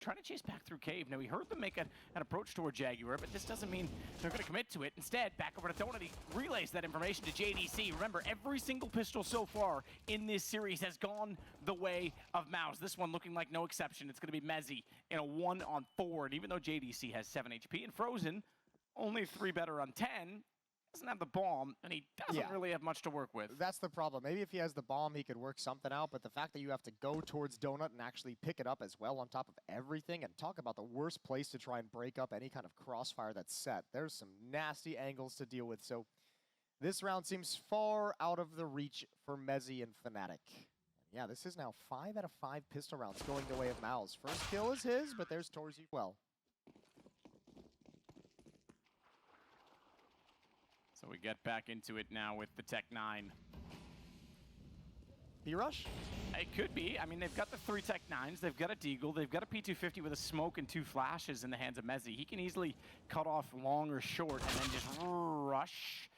trying to chase back through cave. Now, we heard them make an approach toward Jaguar, but this doesn't mean they're going to commit to it. Instead, back over to Donut, he relays that information to JDC. Remember, every single pistol so far in this series has gone the way of MOUZ. This one looking like no exception. It's going to be mezii in a 1-on-4. And even though JDC has 7 HP and Frozen, only 3 better on 10, doesn't have the bomb, and he doesn't really have much to work with. That's the problem. Maybe if he has the bomb, he could work something out, but the fact that you have to go towards Donut and actually pick it up as well on top of everything, and talk about the worst place to try and break up any kind of crossfire that's set. There's some nasty angles to deal with, so this round seems far out of the reach for mezii and Fnatic. Yeah, this is now 5 out of 5 pistol rounds going the way of MOUZ. First kill is his, but there's Torzy well. So we get back into it now with the Tech 9. B-Rush? It could be. I mean, they've got the 3 Tech 9s, they've got a Deagle, they've got a P250 with a smoke and 2 flashes in the hands of mezii. He can easily cut off long or short and then just rush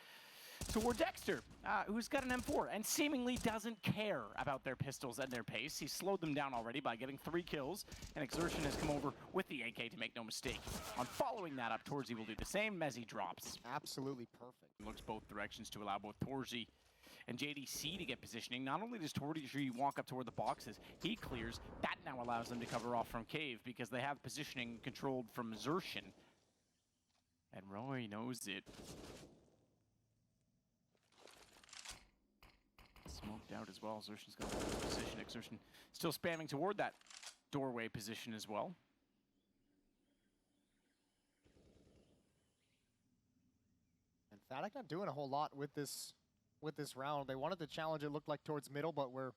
toward Dexter, who's got an M4 and seemingly doesn't care about their pistols and their pace. He's slowed them down already by getting 3 kills, and Exertion has come over with the AK to make no mistake. On following that up, Torzy will do the same. mezii drops. Absolutely perfect. He looks both directions to allow both Torzy and JDC to get positioning. Not only does Torzy walk up toward the boxes, he clears. That now allows them to cover off from cave because they have positioning controlled from Exertion. And Roy knows it. Smoked out as well. Exertion's got a position. Exertion still spamming toward that doorway position as well. And Fnatic not doing a whole lot with this round. They wanted to challenge, it looked like, towards middle, but we're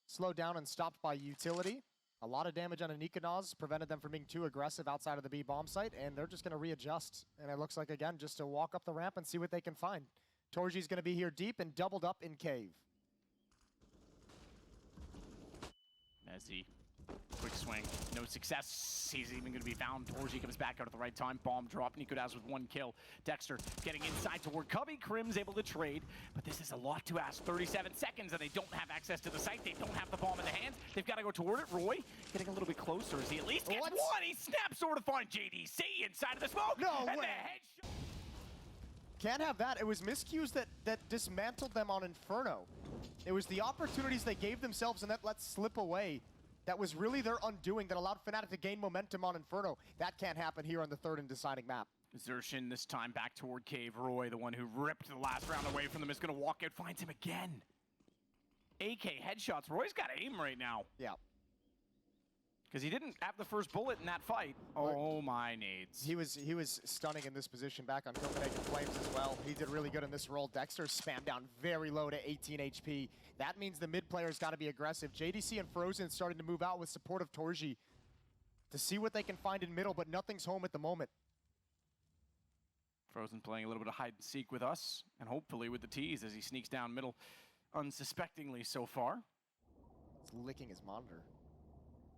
slowed down and stopped by utility. A lot of damage on a niko prevented them from being too aggressive outside of the B bomb site, and they're just going to readjust. And it looks like, again, just to walk up the ramp and see what they can find. Torji's going to be here deep and doubled up in cave. mezii, quick swing, no success. He's even going to be found. Torzy comes back out at the right time. Bomb drop. niko with 1 kill. Dexter getting inside toward Cubby. Crim's able to trade, but this is a lot to ask. 37 seconds, and they don't have access to the site. They don't have the bomb in the hands. They've got to go toward it. Roy getting a little bit closer as he at least gets one. He snaps over to find JDC inside of the smoke. No and way. the headshot. Can't have that. It was miscues that dismantled them on Inferno. It was the opportunities they gave themselves and that let slip away. That was really their undoing that allowed Fnatic to gain momentum on Inferno. That can't happen here on the 3rd and deciding map. Exertion this time back toward cave. Roy, the one who ripped the last round away from them, is going to walk out, finds him again. AK headshots. Roy's got aim right now. Yeah. Because he didn't have the first bullet in that fight. Oh my nades. He was stunning in this position back on Copenhagen Flames as well. He did really good in this role. Dexter spammed down very low to 18 HP. That means the mid player's got to be aggressive. JDC and Frozen starting to move out with support of Torzy to see what they can find in middle, but nothing's home at the moment. Frozen playing a little bit of hide and seek with us, and hopefully with the tease as he sneaks down middle unsuspectingly so far. He's licking his monitor.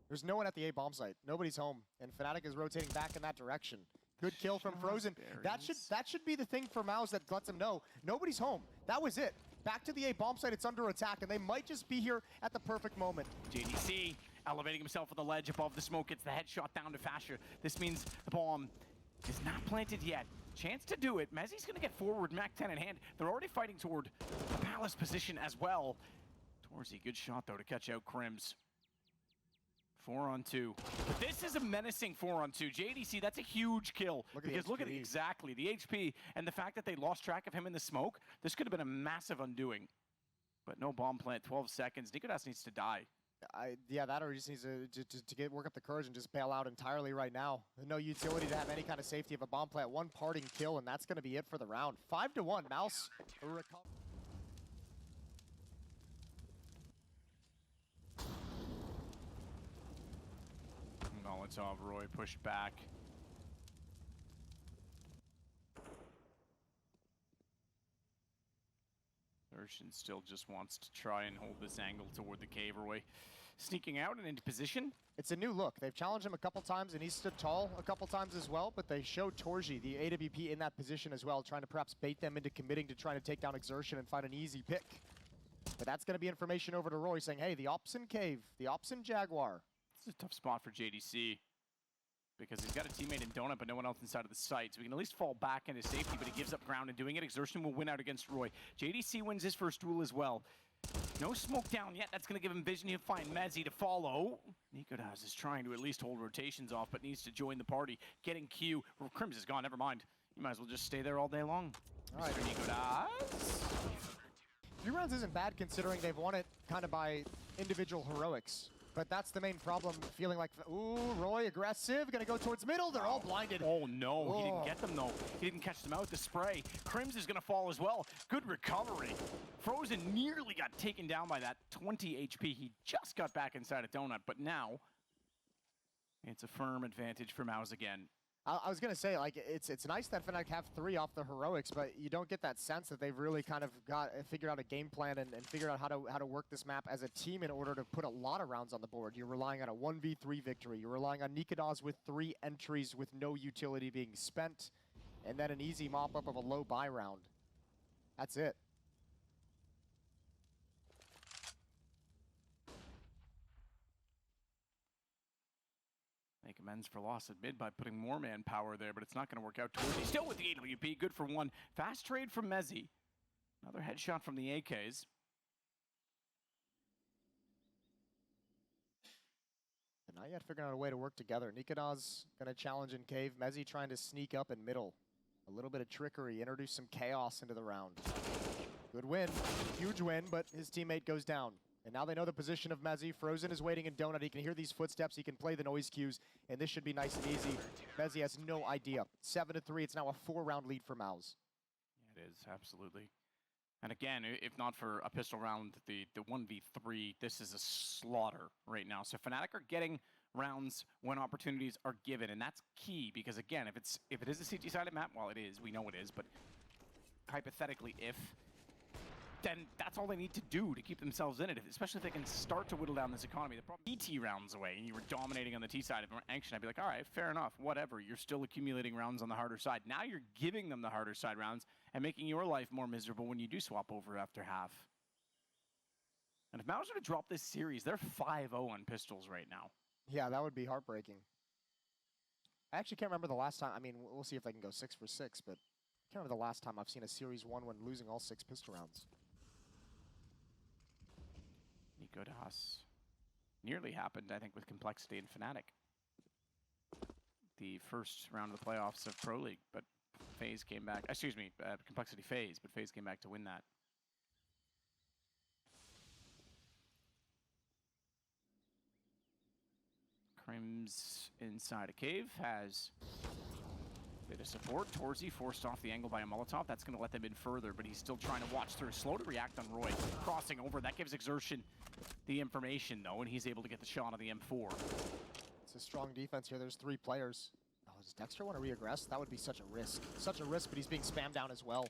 There's no one at the A bomb site. Nobody's home, and Fnatic is rotating back in that direction. Good kill from Frozen. That should be the thing for MOUZ that lets them know nobody's home. That was it. Back to the A bomb site. It's under attack, and they might just be here at the perfect moment. JDC elevating himself on the ledge above the smoke. Gets the headshot down to Fasher. This means the bomb is not planted yet. Chance to do it. mezii's going to get forward, Mac 10 in hand. They're already fighting toward the Palace position as well. Torzy, good shot though to catch out Crims. 4-on-2. But this is a menacing 4-on-2. JDC, that's a huge kill. Look at exactly the HP and the fact that they lost track of him in the smoke. This could have been a massive undoing. But no bomb plant, 12 seconds. niko needs to die. Yeah, that or he just needs to work up the courage and just bail out entirely right now. No utility to have any kind of safety of a bomb plant. One parting kill, and that's going to be it for the round. 5-1. MOUZ recover. Molotov, Roy pushed back. Exertion still just wants to try and hold this angle toward the cave. Roy sneaking out and into position. It's a new look. They've challenged him a couple times, and he stood tall a couple times as well, but they showed Torzy, the AWP, in that position as well, trying to perhaps bait them into committing to trying to take down Exertion and find an easy pick. But that's going to be information over to Roy saying, hey, the ops in cave, the ops in Jaguar. is a tough spot for JDC because he's got a teammate in Donut, but no one else inside of the site. So he can at least fall back into safety, but he gives up ground and doing it. Exertion will win out against Roy. JDC wins his first duel as well. No smoke down yet. That's going to give him vision. He'll find Mezzy to follow. nikotilan is trying to at least hold rotations off, but needs to join the party. Getting Q. Crims is gone. Never mind. You might as well just stay there all day long. All right, nikotilan. 3 rounds isn't bad considering they've won it kind of by individual heroics. But that's the main problem, feeling like, ooh, Roy aggressive, gonna go towards middle, they're all blinded. Oh no, he didn't get them though. He didn't catch them out with the spray. Crims is gonna fall as well. Good recovery. Frozen nearly got taken down by that 20 HP. He just got back inside a donut, but now it's a firm advantage for MOUZ again. I was gonna say, like, it's nice that Fnatic have 3 off the heroics, but you don't get that sense that they've really kind of figured out a game plan and figured out how to work this map as a team in order to put a lot of rounds on the board. You're relying on a 1v3 victory. You're relying on nikotilan with 3 entries with no utility being spent, and then an easy mop-up of a low buy round. That's it. Make amends for loss at mid by putting more manpower there, but it's not going to work out. Torzi still with the AWP, good for 1. Fast trade from Mezzy. Another headshot from the AKs. And not yet figuring out a way to work together. nikotilan's going to challenge in cave. Mezzy trying to sneak up in middle. A little bit of trickery, introduce some chaos into the round. Good win, huge win, but his teammate goes down. And now they know the position of Mezzy. Frozen is waiting in donut. He can hear these footsteps. He can play the noise cues. And this should be nice and easy. Mezzy has no idea. 7-3. It's now a 4-round lead for MOUZ. Yeah, it is, absolutely. And again, if not for a pistol round, the 1v3, this is a slaughter right now. So Fnatic are getting rounds when opportunities are given. And that's key because, again, if it is a CT-sided map, well, it is. We know it is. But hypothetically, then that's all they need to do to keep themselves in it, especially if they can start to whittle down this economy. The problem, ET rounds away, and you were dominating on the T side of action, I'd be like, all right, fair enough, whatever. You're still accumulating rounds on the harder side. Now you're giving them the harder side rounds and making your life more miserable when you do swap over after half. And if MOUZ were to drop this series, they're 5-0 on pistols right now. Yeah, that would be heartbreaking. I actually can't remember the last time. I mean, we'll see if they can go 6 for 6, but I can't remember the last time I've seen a series 1 when losing all 6 pistol rounds. nikotilan nearly happened, I think, with Complexity and Fnatic. The first round of the playoffs of Pro League, but FaZe came back. Excuse me, Complexity FaZe, but FaZe came back to win that. Crims inside a cave has a bit of support. Torzi forced off the angle by a Molotov. That's going to let them in further, but he's still trying to watch through. Slow to react on Roy. Crossing over. That gives Exertion the information, though, and he's able to get the shot on the M4. It's a strong defense here. There's 3 players. Oh, does Dexter want to re-aggress? That would be such a risk. Such a risk, but he's being spammed down as well.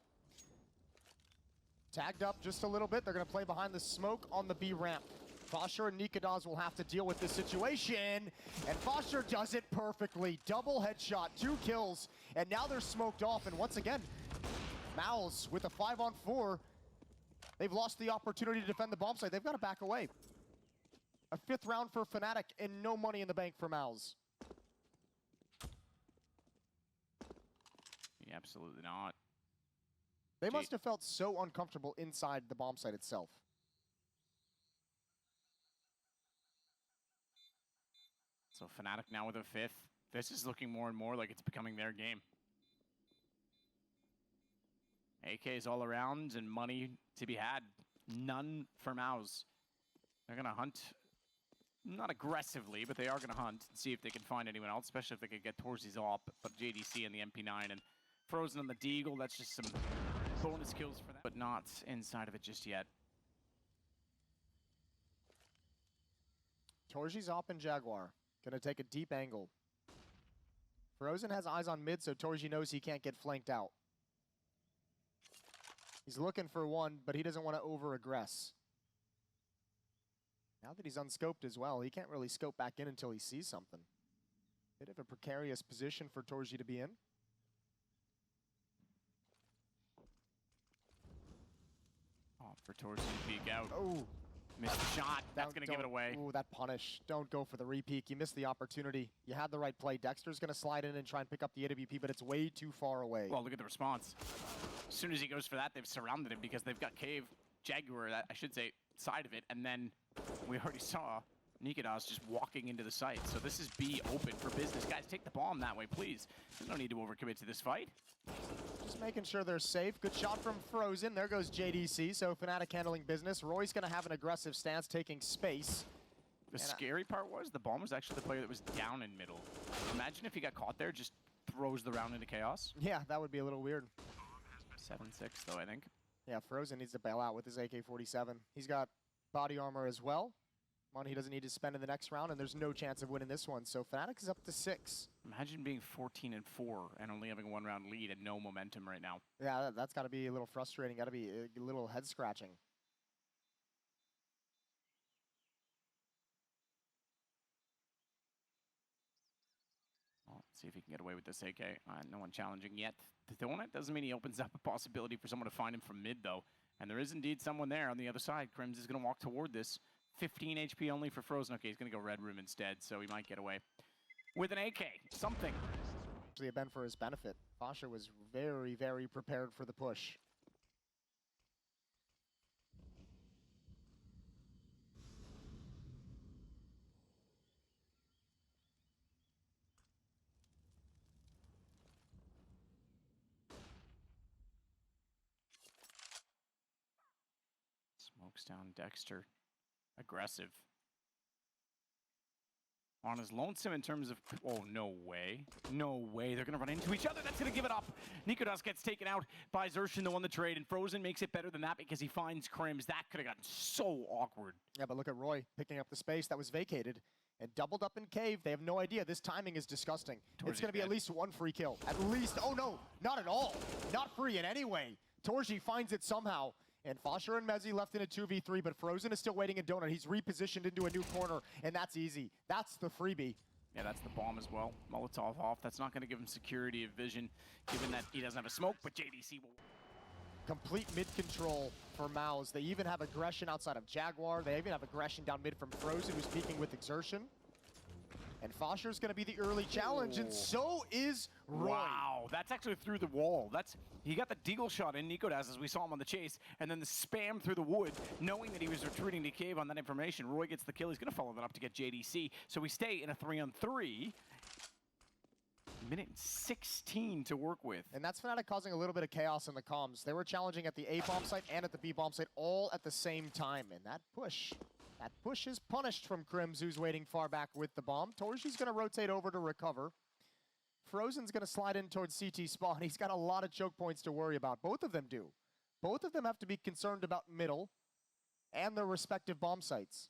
Tagged up just a little bit. They're going to play behind the smoke on the B ramp. Foster and nikotilan will have to deal with this situation, and Foster does it perfectly. Double headshot, 2 kills, and now they're smoked off, and once again, MOUZ with a 5-on-4. They've lost the opportunity to defend the bomb site. They've got to back away. A 5th round for Fnatic and no money in the bank for MOUZ. Yeah, absolutely not. They must have felt so uncomfortable inside the bomb site itself. So Fnatic now with a 5th. This is looking more and more like it's becoming their game. AKs all around and money to be had. None for MOUZ. They're going to hunt, not aggressively, but they are going to hunt and see if they can find anyone else, especially if they could get Torzi's off, but JDC and the MP9 and Frozen on the Deagle, that's just some bonus kills for them, but not inside of it just yet. Torzi's off in Jaguar. Gonna take a deep angle. Frozen has eyes on mid, so Torzi knows he can't get flanked out. He's looking for 1, but he doesn't want to over-aggress. Now that he's unscoped as well, he can't really scope back in until he sees something. Bit of a precarious position for Torzi to be in. Oh, for Torzi to peek out. Oh, Missed the shot. That's going to give it away. Ooh, that punish. Don't go for the repeat. You missed the opportunity. You had the right play. Dexter's going to slide in and try and pick up the AWP, but it's way too far away. Well, look at the response. As soon as he goes for that, they've surrounded him because they've got Cave, Jaguar, I should say, side of it. And then we already saw nykytilan just walking into the site. So this is B open for business. Guys, take the bomb that way, please. There's no need to overcommit to this fight. Just making sure they're safe. Good shot from Frozen. There goes JDC. So Fnatic handling business. Roy's going to have an aggressive stance, taking space. The scary part was the bomb was actually the player that was down in middle. Imagine if he got caught there, just throws the round into chaos. Yeah, that would be a little weird. 7-6 though, I think. Yeah, Frozen needs to bail out with his AK-47. He's got body armor as well. Money he doesn't need to spend in the next round, and there's no chance of winning this one. So Fnatic is up to 6. Imagine being 14-4 and only having a 1-round lead and no momentum right now. Yeah, that's got to be a little frustrating. Got to be a little head scratching. Well, let's see if he can get away with this AK. No one challenging yet. The donut doesn't mean he opens up a possibility for someone to find him from mid, though. And there is indeed someone there on the other side. Crims is going to walk toward this. 15 HP only for Frozen. Okay, he's going to go red room instead, so he might get away with an AK. Something. Actually, a been for his benefit. Fasha was very, very prepared for the push. Smokes down Dexter. Aggressive. On his lonesome in terms of... Oh, no way. No way. They're going to run into each other. That's going to give it up. nykytilan gets taken out by Xertion, the one the trade, and Frozen makes it better than that because he finds Crims. That could have gotten so awkward. Yeah, but look at Roy picking up the space that was vacated and doubled up in Cave. They have no idea. This timing is disgusting. It's going to be at least one free kill. At least. Oh, no. Not at all. Not free in any way. Torji finds it somehow. And Fasher and Mezzi left in a 2v3, but Frozen is still waiting in Donut. He's repositioned into a new corner, and that's easy. That's the freebie. Yeah, that's the bomb as well. Molotov off. That's not going to give him security of vision, given that he doesn't have a smoke, but JDC will... Complete mid-control for MOUZ. They even have aggression outside of Jaguar. They even have aggression down mid from Frozen, who's peeking with Exertion. And Fasher's going to be the early challenge, and so is Roy. Wow, that's actually through the wall. He got the deagle shot in nykytilan as we saw him on the chase, and then the spam through the wood, knowing that he was retreating to Cave on that information. Roy gets the kill. He's going to follow that up to get JDC. So we stay in a 3-on-3. Minute 16 to work with. And that's Fnatic causing a little bit of chaos in the comms. They were challenging at the A bomb site and at the B bomb site all at the same time. And that push is punished from Crims, who's waiting far back with the bomb. Torji's going to rotate over to recover. Frozen's going to slide in towards CT spawn. He's got a lot of choke points to worry about. Both of them do. Both of them have to be concerned about middle and their respective bomb sites.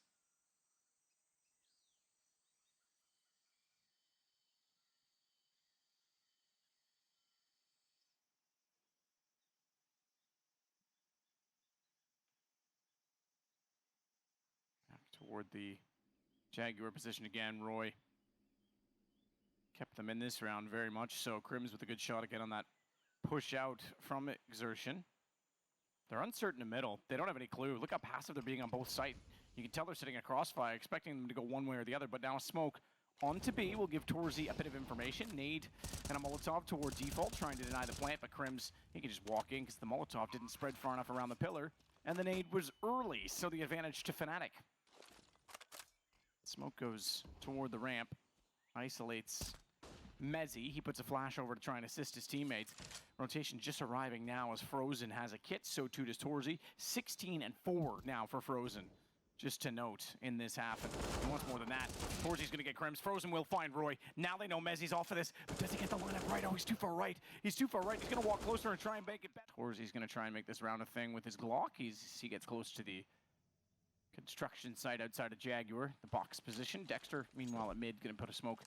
Toward the Jaguar position again. Roy kept them in this round very much so. Crims with a good shot again on that push out from Exertion. They're uncertain in the middle. They don't have any clue. Look how passive they're being on both sides. You can tell they're sitting a crossfire, expecting them to go one way or the other, but now a smoke onto B will give Torzi a bit of information. Nade and a Molotov toward default, trying to deny the plant, but Crims, he can just walk in because the Molotov didn't spread far enough around the pillar, and the nade was early, so the advantage to Fnatic. Smoke goes toward the ramp, isolates Mezzi. He puts a flash over to try and assist his teammates. Rotation just arriving now as Frozen has a kit, so too does Torzi. 16-4 now for Frozen, just to note in this half. And wants more than that. Torzi's gonna get Crims. Frozen will find Roy. Now they know Mezzi's off of this, but does he get the lineup right? Oh, he's too far right. He's too far right. He's gonna walk closer and try and make it back. Torzi's gonna try and make this round a thing with his Glock. He gets close to the construction site outside of Jaguar, the box position. Dexter, meanwhile, at mid, going to put a smoke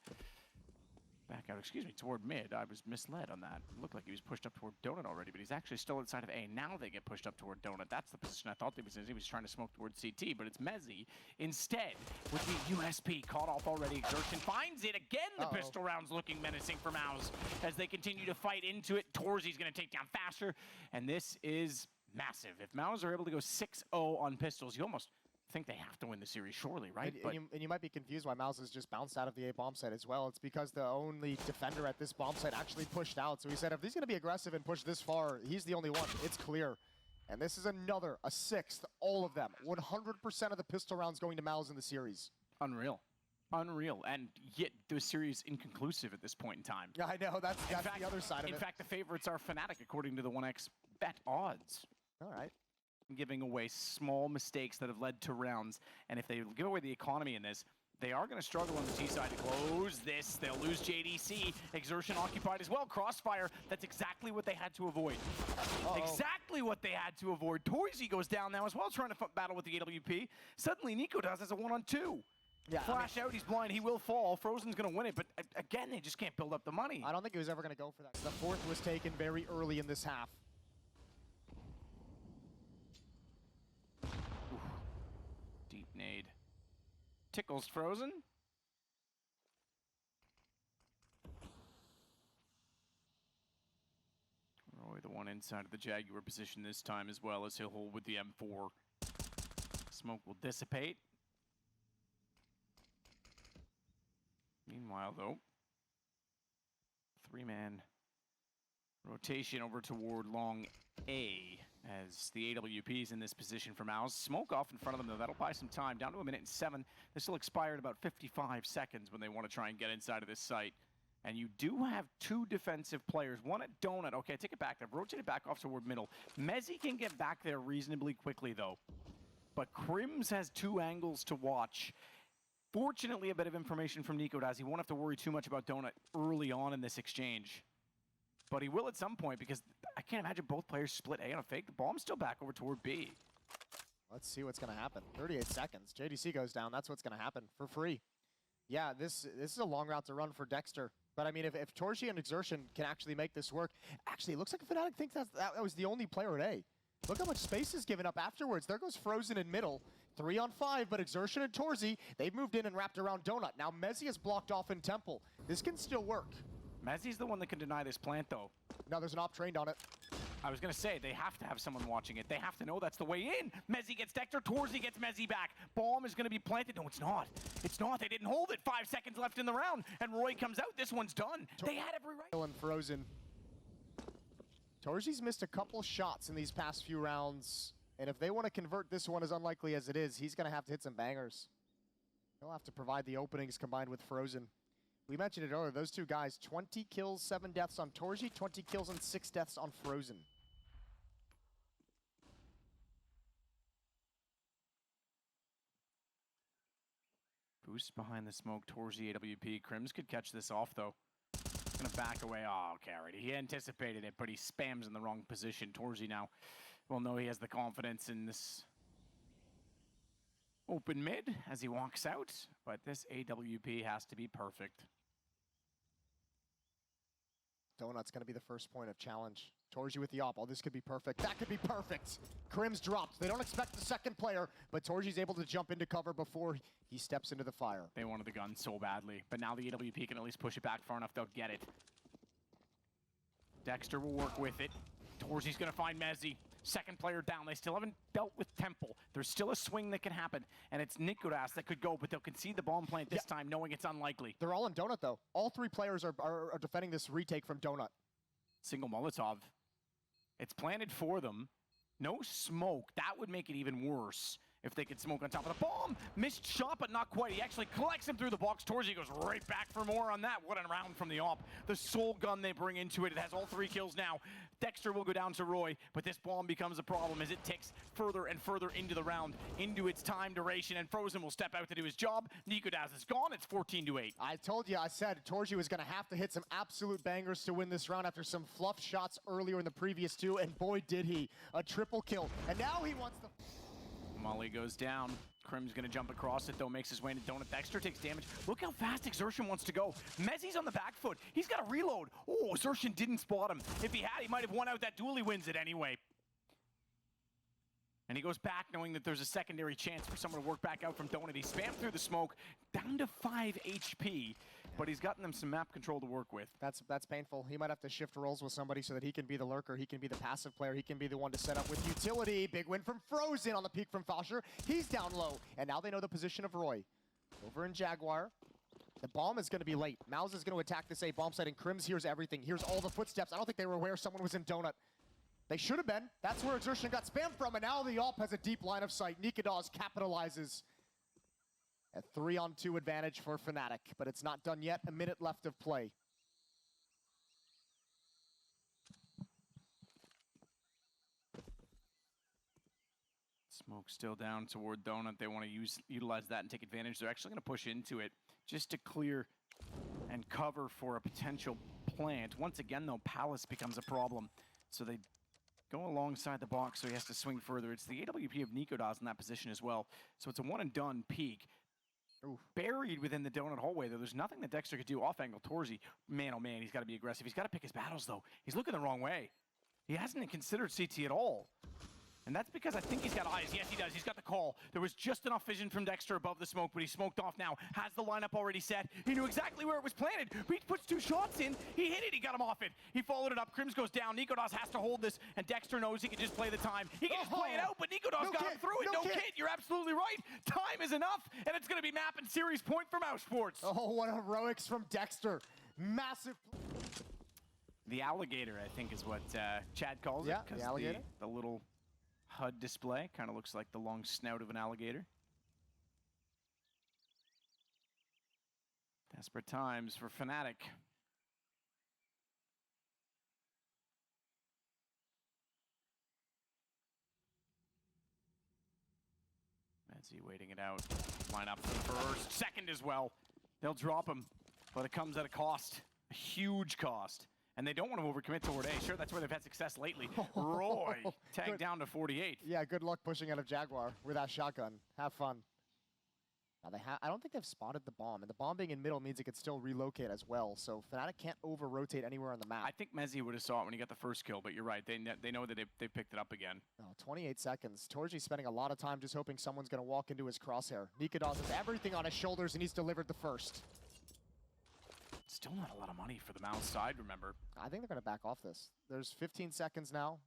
back out, toward mid. I was misled on that. It looked like he was pushed up toward Donut already, but he's actually still inside of A. Now they get pushed up toward Donut. That's the position I thought he was in. He was trying to smoke towards CT, but it's Mezzi instead with the USP caught off already. Exertion finds it again. The pistol round's looking menacing for MOUZ as they continue to fight into it. Torzi's going to take down faster, and this is massive. If MOUZ are able to go 6-0 on pistols, you almost think they have to win the series, surely, right? And you might be confused why MOUZ has just bounced out of the A bomb site as well. It's because the only defender at this bomb site actually pushed out. So he said if he's going to be aggressive and push this far, he's the only one. It's clear. And this is another, a sixth, all of them. 100% of the pistol rounds going to MOUZ in the series. Unreal. Unreal. And yet the series inconclusive at this point in time. Yeah, I know. That's the other side of it. In fact, the favorites are Fnatic, according to the 1x bet odds. All right. Giving away small mistakes that have led to rounds. And if they give away the economy in this, they are going to struggle on the T side to close this. They'll lose JDC. Exertion occupied as well. Crossfire. That's exactly what they had to avoid. Exactly what they had to avoid. Torzy goes down now as well, trying to battle with the AWP. Suddenly, niko has a 1-on-2. Yeah, Flash out, he's blind, he will fall. Frozen's going to win it, but again, they just can't build up the money. I don't think he was ever going to go for that. The fourth was taken very early in this half. Oof. Deep nade. Tickles Frozen. Roy, the one inside of the Jaguar position this time as well, as he'll hold with the M4. Smoke will dissipate. Meanwhile, though, three-man rotation over toward long A as the AWP is in this position for MOUZ. Smoke off in front of them, though. That'll buy some time. Down to 1 minute and 7. This will expire in about 55 seconds when they want to try and get inside of this site. And you do have two defensive players. One at Donut. Okay, take it back. They've rotated back off toward middle. mejores can get back there reasonably quickly, though. But Crims has two angles to watch. Fortunately, a bit of information from niko. He won't have to worry too much about Donut early on in this exchange. But he will at some point, because I can't imagine both players split A on a fake. The bomb's still back over toward B. Let's see what's going to happen. 38 seconds. JDC goes down. That's what's going to happen for free. Yeah, this is a long route to run for Dexter. But, I mean, if Torzy and Exertion can actually make this work... Actually, it looks like Fnatic thinks that was the only player at A. Look how much space is given up afterwards. There goes Frozen in middle. 3-on-5, but Exertion and Torzy, they've moved in and wrapped around Donut. Now mejores is blocked off in Temple. This can still work. mejores the one that can deny this plant, though. No, there's an op trained on it. I was going to say, they have to have someone watching it. They have to know that's the way in. mejores gets Dexter, Torzy gets mejores back. Bomb is going to be planted. No, it's not. It's not. They didn't hold it. 5 seconds left in the round, and Roy comes out. This one's done. They had every right. And Frozen. Torzy's missed a couple shots in these past few rounds, and if they want to convert this one as unlikely as it is, he's going to have to hit some bangers. He'll have to provide the openings combined with Frozen. We mentioned it earlier, those two guys, 20 kills, 7 deaths on Torzy, 20 kills and 6 deaths on Frozen. Boost behind the smoke, Torzy, AWP. Crims could catch this off, though. Gonna back away. Oh, carried. He anticipated it, but he spams in the wrong position. Torzy now will know he has the confidence in this open mid as he walks out, but this AWP has to be perfect. Donut's gonna be the first point of challenge. Torzy with the op. Oh, this could be perfect. That could be perfect. Crims dropped. They don't expect the second player, but Torzy's able to jump into cover before he steps into the fire. They wanted the gun so badly, but now the AWP can at least push it back far enough they'll get it. Dexter will work with it. Torzy's gonna find mejores. Second player down. They still haven't dealt with Temple. There's still a swing that can happen, and it's niko that could go, but they'll concede the bomb plant this time, knowing it's unlikely. They're all in Donut, though. All three players are defending this retake from Donut. Single Molotov. It's planted for them. No smoke. That would make it even worse if they could smoke on top of the bomb. Missed shot, but not quite. He actually collects him through the box. Torzy goes right back for more on that. What a round from the op. The sole gun they bring into it. It has all 3 kills now. Dexter will go down to Roy, but this bomb becomes a problem as it ticks further and further into the round, into its time duration, and Frozen will step out to do his job. niko is gone. It's 14-8. I told you, I said Torzy was going to have to hit some absolute bangers to win this round after some fluff shots earlier in the previous 2, and boy did he. A triple kill, and now he wants the... Molly goes down. Crim's gonna jump across it though, makes his way into Donut. Dexter takes damage. Look how fast Exertion wants to go. mejores on the back foot. He's got to reload. Oh, Exertion didn't spot him. If he had, he might have won out that duel. He wins it anyway. And he goes back knowing that there's a secondary chance for someone to work back out from Donut. He spammed through the smoke, down to 5 HP. but he's gotten them some map control to work with. That's painful. He might have to shift roles with somebody so that he can be the lurker, he can be the passive player, he can be the one to set up with utility. Big win from Frozen on the peak from Fosher. He's down low, and now they know the position of Roy. Over in Jaguar. The bomb is going to be late. MOUZ is going to attack this A bomb site, and Crims hears everything. Hears all the footsteps. I don't think they were aware someone was in Donut. They should have been. That's where Exertion got spammed from, and now the AWP has a deep line of sight. nykytilan capitalizes. A 3-on-2 advantage for Fnatic, but it's not done yet. A minute left of play. Smoke still down toward Donut. They want to utilize that and take advantage. They're actually going to push into it just to clear and cover for a potential plant. Once again, though, Palace becomes a problem. So they go alongside the box, so he has to swing further. It's the AWP of nykytilan in that position as well. So it's a one-and-done peak. Ooh. Buried within the Donut hallway, though. There's nothing that Dexter could do off-angle. Torzy, man, oh man, he's got to be aggressive. He's got to pick his battles, though. He's looking the wrong way. He hasn't considered CT at all. And that's because I think he's got eyes. Yes, he does. He's got the call. There was just enough vision from Dexter above the smoke, but he smoked off now. Has the lineup already set. He knew exactly where it was planted. He puts 2 shots in. He hit it. He got him off it. He followed it up. Crims goes down. nykytilan has to hold this, and Dexter knows he can just play the time. He can just play it out, but nykytilan's got him through it. No kid. You're absolutely right. Time is enough, and it's going to be map and series point for Mousesports. Oh, what heroics from Dexter. Massive. The alligator, I think, is what Chad calls it. Yeah, the alligator. The little HUD display kind of looks like the long snout of an alligator. Desperate times for Fnatic. mejores waiting it out. Line up for the first, second as well. They'll drop him, but it comes at a cost, a huge cost. And they don't want to overcommit toward A. Sure, that's where they've had success lately. Roy, tagged down to 48. Yeah, good luck pushing out of Jaguar with that shotgun. Have fun. Now I don't think they've spotted the bomb, and the bomb being in middle means it could still relocate as well. So Fnatic can't over-rotate anywhere on the map. I think mejores would have saw it when he got the first kill, but you're right. They know that they picked it up again. Oh, 28 seconds. Torzy spending a lot of time just hoping someone's going to walk into his crosshair. nykytilan has everything on his shoulders, and he's delivered the first. Still not a lot of money for the MOUZ side, remember. I think they're going to back off this. There's 15 seconds now.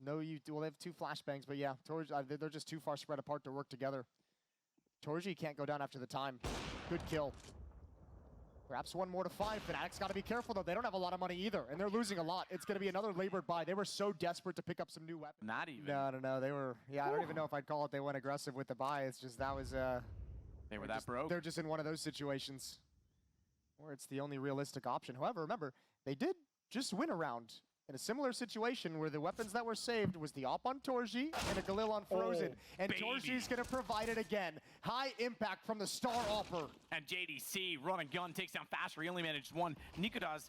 No, well, they have 2 flashbangs, but yeah, Torzy, they're just too far spread apart to work together. Torzy can't go down after the time. Good kill. Perhaps one more to 5. Fnatic's got to be careful, though. They don't have a lot of money either, and they're losing a lot. It's going to be another labored buy. They were so desperate to pick up some new weapons. Not even. No. They were, yeah, I don't even know if I'd call it they went aggressive with the buy. It's just that was, they were that broke. They're just in one of those situations where it's the only realistic option. However, remember, they did just win a round in a similar situation where the weapons that were saved was the op on Torzy and a Galil on Frozen. And Torzi's going to provide it again. High impact from the star offer. And JDC, run and gun, takes down faster. He only managed 1. nykytilan,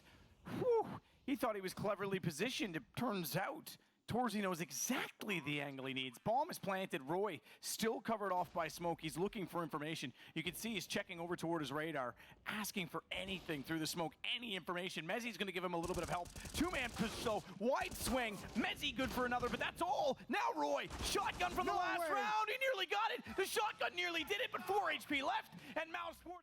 whew, he thought he was cleverly positioned. It turns out Torzy knows exactly the angle he needs. Bomb is planted. Roy still covered off by smoke. He's looking for information. You can see he's checking over toward his radar, asking for anything through the smoke, any information. mejores going to give him a little bit of help. 2-man push, so wide swing. mejores good for another, but that's all. Now Roy, shotgun from the last round. He nearly got it. The shotgun nearly did it, but 4 HP left, and Mousesports.